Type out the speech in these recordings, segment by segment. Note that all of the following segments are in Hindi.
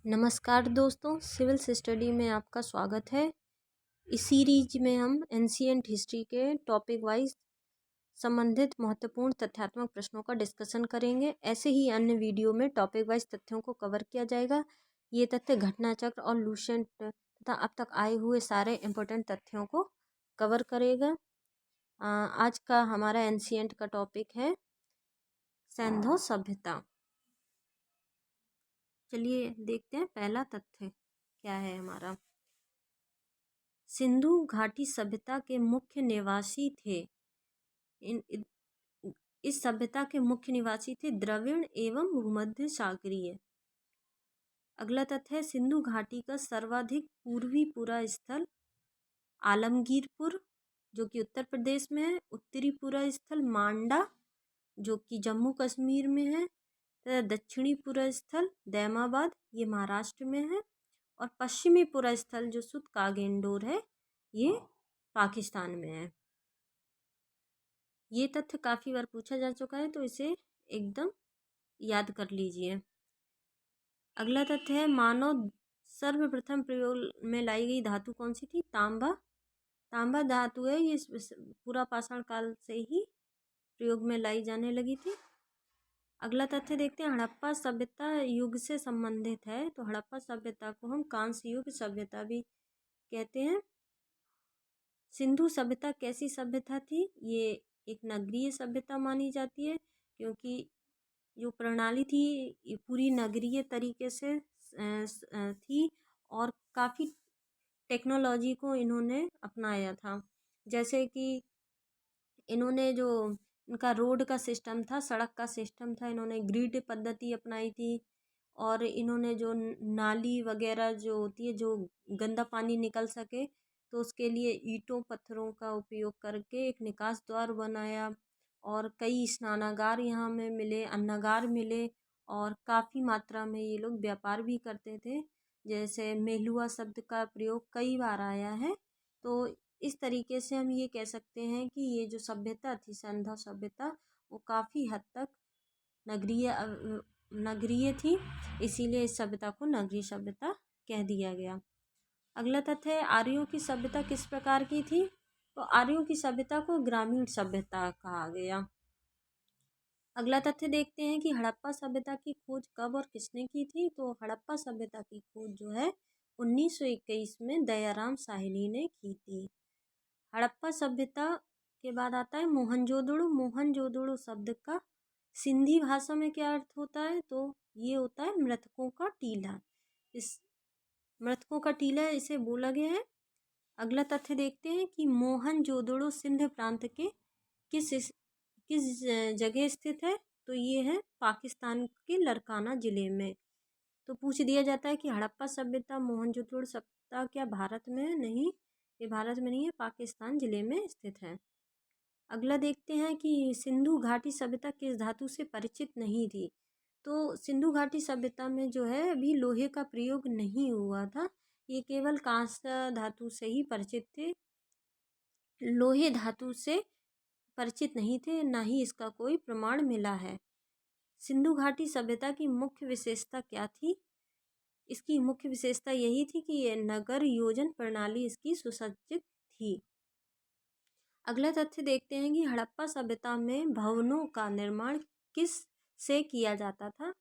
नमस्कार दोस्तों, सिविल स्टडी में आपका स्वागत है। इस सीरीज में हम एंशिएंट हिस्ट्री के टॉपिक वाइज संबंधित महत्वपूर्ण तथ्यात्मक प्रश्नों का डिस्कशन करेंगे। ऐसे ही अन्य वीडियो में टॉपिक वाइज तथ्यों को कवर किया जाएगा। ये तथ्य घटना चक्र और लूसेंट तथा अब तक आए हुए सारे इम्पोर्टेंट तथ्यों को कवर करेगा। आज का हमारा एंशिएंट का टॉपिक है सिंधु सभ्यता। चलिए देखते हैं पहला तथ्य क्या है हमारा। सिंधु घाटी सभ्यता के मुख्य निवासी थे। इस सभ्यता के मुख्य निवासी थे द्रविड़ एवं भूमध्य सागरीय। अगला तथ्य है सिंधु घाटी का सर्वाधिक पूर्वी पुरा स्थल आलमगीरपुर जो कि उत्तर प्रदेश में है, उत्तरी पुरा स्थल मांडा जो कि जम्मू कश्मीर में है, तथा दक्षिणी पुरा स्थल दैमाबाद ये महाराष्ट्र में है, और पश्चिमी पुरा स्थल जो सुत कागेंडोर है ये पाकिस्तान में है। ये तथ्य काफ़ी बार पूछा जा चुका है तो इसे एकदम याद कर लीजिए। अगला तथ्य है मानव सर्वप्रथम प्रयोग में लाई गई धातु कौन सी थी? तांबा। तांबा धातु है, ये पूरा पाषाण काल से ही प्रयोग में लाई जाने लगी थी। अगला तथ्य देखते हैं हड़प्पा सभ्यता युग से संबंधित है, तो हड़प्पा सभ्यता को हम कांस्य युग सभ्यता भी कहते हैं। सिंधु सभ्यता कैसी सभ्यता थी? ये एक नगरीय सभ्यता मानी जाती है क्योंकि जो प्रणाली थी ये पूरी नगरीय तरीके से थी और काफ़ी टेक्नोलॉजी को इन्होंने अपनाया था। जैसे कि इन्होंने जो इनका रोड का सिस्टम था, सड़क का सिस्टम था, इन्होंने ग्रिड पद्धति अपनाई थी। और इन्होंने जो नाली वगैरह जो होती है जो गंदा पानी निकल सके तो उसके लिए ईंटों पत्थरों का उपयोग करके एक निकास द्वार बनाया। और कई स्नानागार यहाँ में मिले, अन्नागार मिले, और काफ़ी मात्रा में ये लोग व्यापार भी करते थे। जैसे मेलुआ शब्द का प्रयोग कई बार आया है। तो इस तरीके से हम ये कह सकते हैं कि ये जो सभ्यता थी सिंधु सभ्यता वो काफ़ी हद तक नगरीय थी, इसीलिए इस सभ्यता को नगरीय सभ्यता कह दिया गया। अगला तथ्य है आर्यों की सभ्यता किस प्रकार की थी? तो आर्यों की सभ्यता को ग्रामीण सभ्यता कहा गया। अगला तथ्य देखते हैं कि हड़प्पा सभ्यता की खोज कब और किसने की थी? तो हड़प्पा सभ्यता की खोज जो है 1921 में दयाराम साहनी ने की थी। हड़प्पा सभ्यता के बाद आता है मोहनजोदड़ो। मोहनजोदड़ो शब्द का सिंधी भाषा में क्या अर्थ होता है? तो ये होता है मृतकों का टीला। इस मृतकों का टीला इसे बोला गया है। अगला तथ्य देखते हैं कि मोहनजोदड़ो सिंध प्रांत के किस जगह स्थित है? तो ये है पाकिस्तान के लरकाना ज़िले में। तो पूछ दिया जाता है कि हड़प्पा सभ्यता मोहनजोदड़ो सभ्यता क्या भारत में है? नहीं, ये भारत में नहीं है, पाकिस्तान ज़िले में स्थित है। अगला देखते हैं कि सिंधु घाटी सभ्यता किस धातु से परिचित नहीं थी? तो सिंधु घाटी सभ्यता में जो है अभी लोहे का प्रयोग नहीं हुआ था, ये केवल कांस्य धातु से ही परिचित थे। लोहे धातु से परिचित नहीं थे, ना ही इसका कोई प्रमाण मिला है। सिंधु घाटी सभ्यता की मुख्य विशेषता क्या थी? इसकी मुख्य विशेषता यही थी कि ये नगर योजन प्रणाली इसकी सुसज्जित थी। अगला तथ्य देखते हैं कि हड़प्पा सभ्यता में भवनों का निर्माण किस से किया जाता था?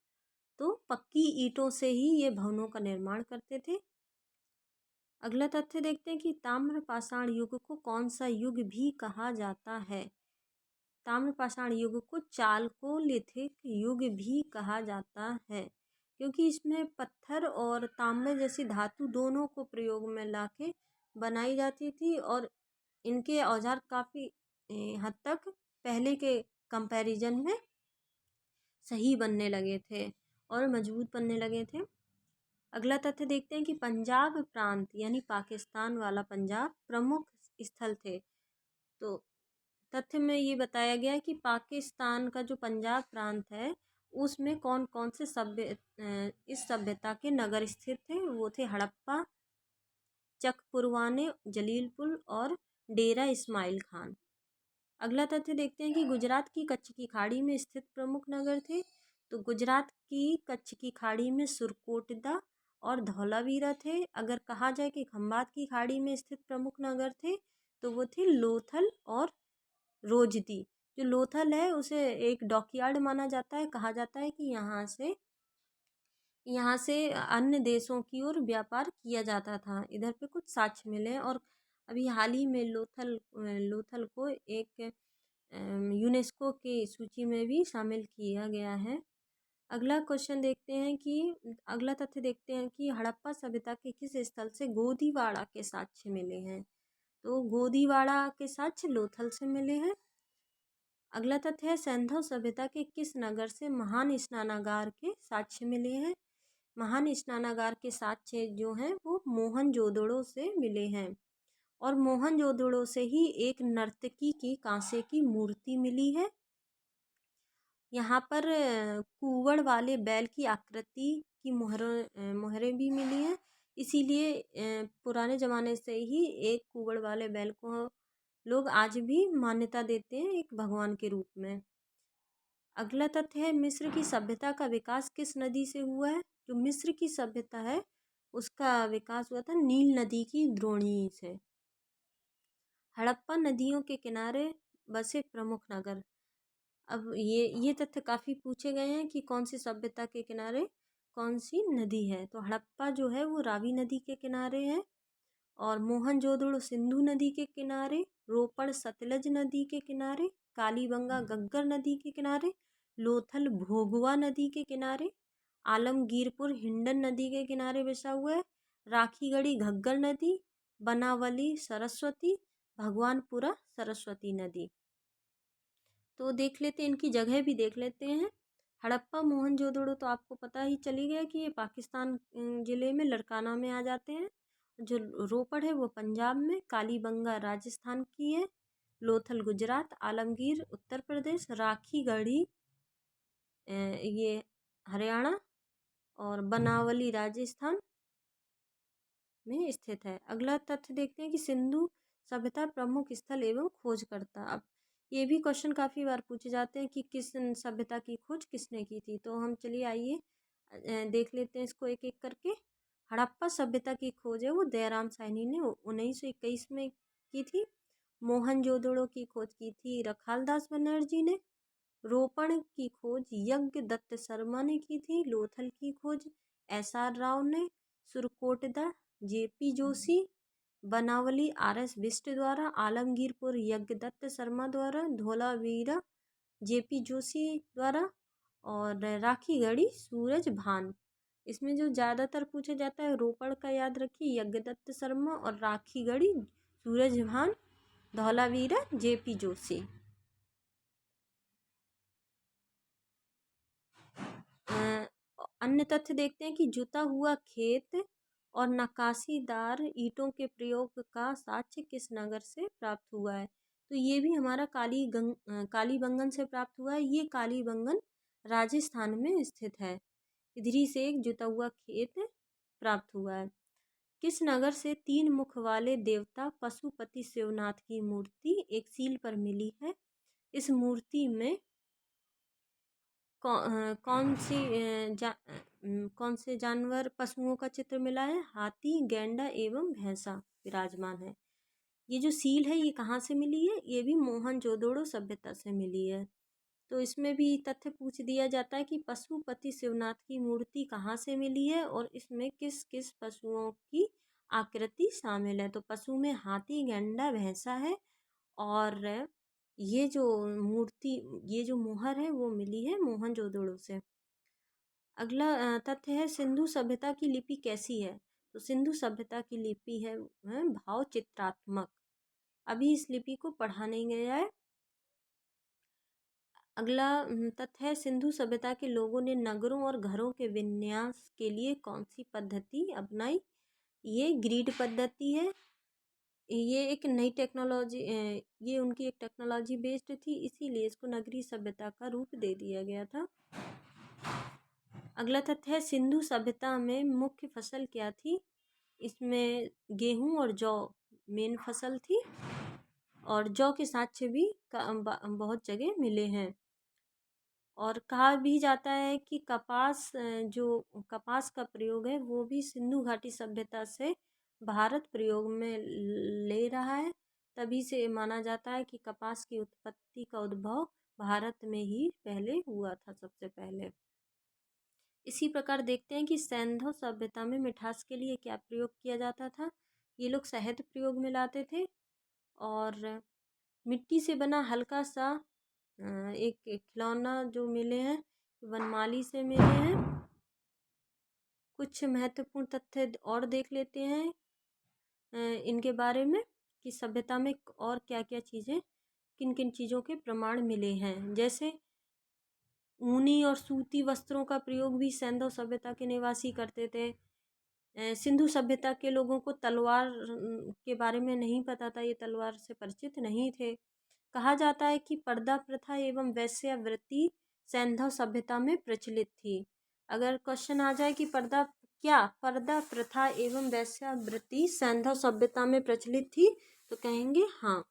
तो पक्की ईंटों से ही ये भवनों का निर्माण करते थे। अगला तथ्य देखते हैं कि ताम्र पाषाण युग को कौन सा युग भी कहा जाता है? ताम्र पाषाण युग को चालकोलिथिक युग भी कहा जाता है क्योंकि इसमें पत्थर और तांबे जैसी धातु दोनों को प्रयोग में लाके बनाई जाती थी और इनके औजार काफ़ी हद तक पहले के कंपैरिजन में सही बनने लगे थे और मजबूत बनने लगे थे। अगला तथ्य देखते हैं कि पंजाब प्रांत यानी पाकिस्तान वाला पंजाब प्रमुख स्थल थे। तो तथ्य में ये बताया गया है कि पाकिस्तान का जो पंजाब प्रांत है उसमें कौन कौन से इस सभ्यता के नगर स्थित थे? वो थे हड़प्पा, चकपुरवाने, जलीलपुर और डेरा इस्माइल खान। अगला तथ्य देखते हैं कि गुजरात की कच्छ की खाड़ी में स्थित प्रमुख नगर थे। तो गुजरात की कच्छ की खाड़ी में सुरकोटदा और धौलावीरा थे। अगर कहा जाए कि खंबात की खाड़ी में स्थित प्रमुख नगर थे तो वो थे लोथल और रोजदी। जो लोथल है उसे एक डॉकयार्ड माना जाता है, कहा जाता है कि यहाँ से अन्य देशों की ओर व्यापार किया जाता था। इधर पे कुछ साक्ष्य मिले हैं और अभी हाल ही में लोथल को एक यूनेस्को की सूची में भी शामिल किया गया है। अगला क्वेश्चन देखते हैं कि अगला तथ्य देखते हैं कि हड़प्पा सभ्यता के किस स्थल से गोदीवाड़ा के साक्ष्य मिले हैं। तो गोदीवाड़ा के साक्ष्य लोथल से मिले हैं। अगला तथ्य है सैंधव सभ्यता के किस नगर से महान स्नानागार के साक्ष्य मिले हैं। महान स्नानागार के साक्ष्य जो हैं वो मोहनजोदड़ो से मिले हैं और मोहनजोदड़ो से ही एक नर्तकी की कांसे की मूर्ति मिली है। यहाँ पर कुंवड़ वाले बैल की आकृति की मोहरें भी मिली हैं। इसीलिए पुराने ज़माने से ही एक कुंवड़ वाले बैल को लोग आज भी मान्यता देते हैं एक भगवान के रूप में। अगला तथ्य है मिस्र की सभ्यता का विकास किस नदी से हुआ है। जो मिस्र की सभ्यता है उसका विकास हुआ था नील नदी की द्रोणी से। हड़प्पा नदियों के किनारे बसे प्रमुख नगर। अब ये तथ्य काफ़ी पूछे गए हैं कि कौन सी सभ्यता के किनारे कौन सी नदी है। तो हड़प्पा जो है वो रावी नदी के किनारे है और मोहनजोदड़ो सिंधु नदी के किनारे, रोपड़ सतलज नदी के किनारे, कालीबंगा गग्गर नदी के किनारे, लोथल भोगवा नदी के किनारे, आलमगीरपुर हिंडन नदी के किनारे बसा हुआ है, राखीगढ़ी घग्गर नदी, बनावली सरस्वती, भगवानपुरा सरस्वती नदी। तो देख लेते हैं इनकी जगह भी देख लेते हैं। हड़प्पा मोहनजोदड़ो तो आपको पता ही चली गया कि ये पाकिस्तान ज़िले में लड़काना में आ जाते हैं। जो रोपड़ है वो पंजाब में, कालीबंगा राजस्थान की है, लोथल गुजरात, आलमगीर उत्तर प्रदेश, राखीगढ़ी ये हरियाणा और बनावली राजस्थान में स्थित है। अगला तथ्य देखते हैं कि सिंधु सभ्यता प्रमुख स्थल एवं खोजकर्ता। अब ये भी क्वेश्चन काफ़ी बार पूछे जाते हैं कि किस सभ्यता की खोज किसने की थी। तो हम चलिए आइए देख लेते हैं इसको एक एक करके। हड़प्पा सभ्यता की खोज है वो दयाराम साहनी ने 1921 में की थी। मोहनजोदड़ो की खोज की थी रखालदास बनर्जी ने। रोपण की खोज यज्ञ दत्त शर्मा ने की थी। लोथल की खोज SR राव ने। सुरकोटदा JP जोशी, बनावली RS बिष्ट द्वारा, आलमगीरपुर यज्ञदत्त शर्मा द्वारा, धौलावीरा JP जोशी द्वारा और राखीगढ़ी सूरज भान। इसमें जो ज़्यादातर पूछा जाता है रोपड़ का याद रखिए यज्ञदत्त शर्मा और राखीगढ़ी सूरज भान, धौलावीरा JP जोशी। अन्य तथ्य देखते हैं कि जुता हुआ खेत और नक्काशीदार ईंटों के प्रयोग का साक्ष्य किस नगर से प्राप्त हुआ है। तो ये भी हमारा कालीबंगन से प्राप्त हुआ है। ये कालीबंगन राजस्थान में स्थित है। इधर ही से एक जुता हुआ खेत प्राप्त हुआ है। किस नगर से 3 मुख वाले देवता पशुपति शिवनाथ की मूर्ति एक सील पर मिली है। इस मूर्ति में कौन से जानवर पशुओं का चित्र मिला है। हाथी, गैंडा एवं भैंसा विराजमान है। ये जो सील है ये कहाँ से मिली है। ये भी मोहनजोदड़ो सभ्यता से मिली है। तो इसमें भी तथ्य पूछ दिया जाता है कि पशुपति शिवनाथ की मूर्ति कहाँ से मिली है और इसमें किस किस पशुओं की आकृति शामिल है। तो पशु में हाथी, गैंडा, भैंसा है और ये जो मूर्ति ये जो मोहर है वो मिली है मोहनजोदड़ो से। अगला तथ्य है सिंधु सभ्यता की लिपि कैसी है। तो सिंधु सभ्यता की लिपि है भाव चित्रात्मक। अभी इस लिपि को पढ़ा नहीं गया है। अगला तथ्य है सिंधु सभ्यता के लोगों ने नगरों और घरों के विन्यास के लिए कौन सी पद्धति अपनाई। ये ग्रिड पद्धति है। ये एक नई टेक्नोलॉजी ये उनकी एक टेक्नोलॉजी बेस्ड थी, इसीलिए इसको नगरीय सभ्यता का रूप दे दिया गया था। अगला तथ्य है सिंधु सभ्यता में मुख्य फसल क्या थी। इसमें गेहूं और जौ मेन फसल थी और जौ के साक्ष्य भी बहुत जगह मिले हैं। और कहा भी जाता है कि जो कपास का प्रयोग है वो भी सिंधु घाटी सभ्यता से भारत प्रयोग में ले रहा है। तभी से माना जाता है कि कपास की उत्पत्ति का उद्भव भारत में ही पहले हुआ था, सबसे पहले। इसी प्रकार देखते हैं कि सैंधव सभ्यता में मिठास के लिए क्या प्रयोग किया जाता था। ये लोग शहद प्रयोग में लाते थे, और मिट्टी से बना हल्का सा एक खिलौना जो मिले हैं, वनमाली से मिले हैं। कुछ महत्वपूर्ण तथ्य और देख लेते हैं इनके बारे में, कि सभ्यता में और क्या क्या चीज़ें, किन किन चीज़ों के प्रमाण मिले हैं। जैसे ऊनी और सूती वस्त्रों का प्रयोग भी सैंधव सभ्यता के निवासी करते थे। सिंधु सभ्यता के लोगों को तलवार के बारे में नहीं पता था, ये तलवार से परिचित नहीं थे। कहा जाता है कि पर्दा प्रथा एवं वेश्यावृत्ति सैंधव सभ्यता में प्रचलित थी। अगर क्वेश्चन आ जाए कि पर्दा प्रथा एवं वेश्यावृत्ति सैंधव सभ्यता में प्रचलित थी, तो कहेंगे हाँ।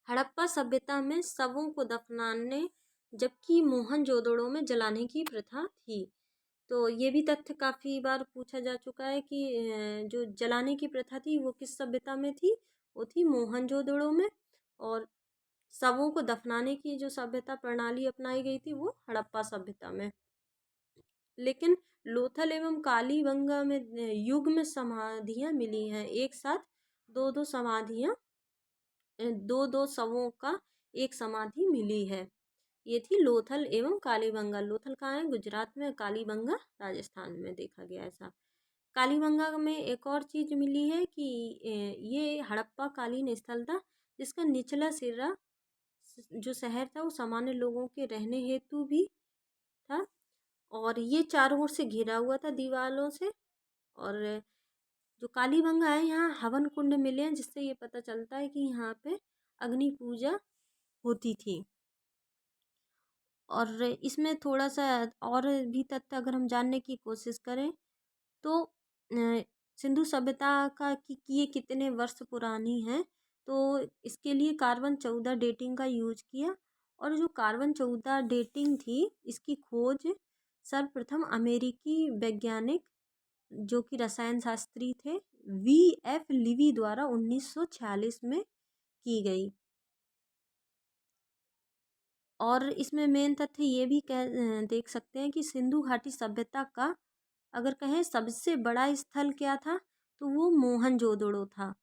हड़प्पा सभ्यता में शवों को दफनाने, जबकि मोहनजोदड़ो में जलाने की प्रथा थी। तो ये भी तथ्य काफ़ी बार पूछा जा चुका है कि जो जलाने की प्रथा थी वो किस सभ्यता में थी, वो थी मोहनजोदड़ो में। और शवों को दफनाने की जो सभ्यता प्रणाली अपनाई गई थी वो हड़प्पा सभ्यता में। लेकिन लोथल एवं कालीबंगा में युग्म समाधियाँ मिली हैं, एक साथ दो दो समाधियाँ, दो दो शवों का एक समाधि मिली है। ये थी लोथल एवं कालीबंगा। लोथल कहाँ है? गुजरात में। कालीबंगा राजस्थान में देखा गया ऐसा। कालीबंगा में एक और चीज़ मिली है कि ये हड़प्पा कालीन स्थल था, जिसका निचला सिरा जो शहर था वो सामान्य लोगों के रहने हेतु भी था, और ये चारों ओर से घिरा हुआ था दीवारों से। और जो कालीबंगा है, यहाँ हवन कुंड मिले हैं, जिससे ये पता चलता है कि यहाँ पे अग्नि पूजा होती थी। और इसमें थोड़ा सा और भी तथ्य अगर हम जानने की कोशिश करें, तो सिंधु सभ्यता का कि ये कितने वर्ष पुरानी है, तो इसके लिए कार्बन-14 डेटिंग का यूज किया। और जो कार्बन-14 डेटिंग थी, इसकी खोज सर्वप्रथम अमेरिकी वैज्ञानिक, जो कि रसायन शास्त्री थे, V.F. लिवी द्वारा 1946 में की गई। और इसमें मेन तथ्य ये भी देख सकते हैं कि सिंधु घाटी सभ्यता का अगर कहें सबसे बड़ा स्थल क्या था, तो वो मोहनजोदड़ो था।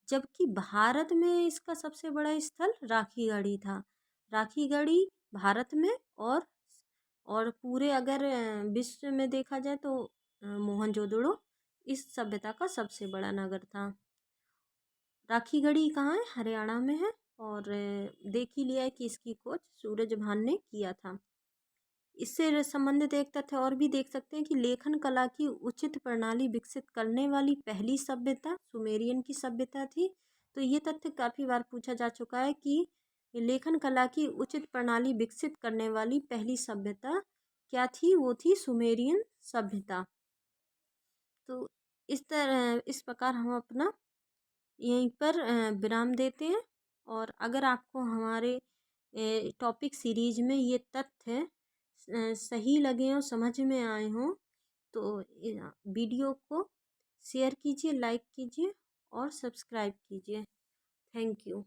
जबकि भारत में इसका सबसे बड़ा स्थल राखीगढ़ी था। राखीगढ़ी भारत में, और पूरे अगर विश्व में देखा जाए तो मोहनजोदड़ो इस सभ्यता का सबसे बड़ा नगर था। राखीगढ़ी कहाँ है? हरियाणा में है। और देख ही लिया है कि इसकी खोज सूरजभान ने किया था। इससे संबंधित एक तथ्य और भी देख सकते हैं कि लेखन कला की उचित प्रणाली विकसित करने वाली पहली सभ्यता सुमेरियन की सभ्यता थी। तो ये तथ्य काफ़ी बार पूछा जा चुका है कि लेखन कला की उचित प्रणाली विकसित करने वाली पहली सभ्यता क्या थी, वो थी सुमेरियन सभ्यता। तो इस प्रकार हम अपना यहीं पर विराम देते हैं। और अगर आपको हमारे टॉपिक सीरीज में ये तथ्य सही लगे हों, समझ में आए हों, तो वीडियो को शेयर कीजिए, लाइक कीजिए और सब्सक्राइब कीजिए। Thank you.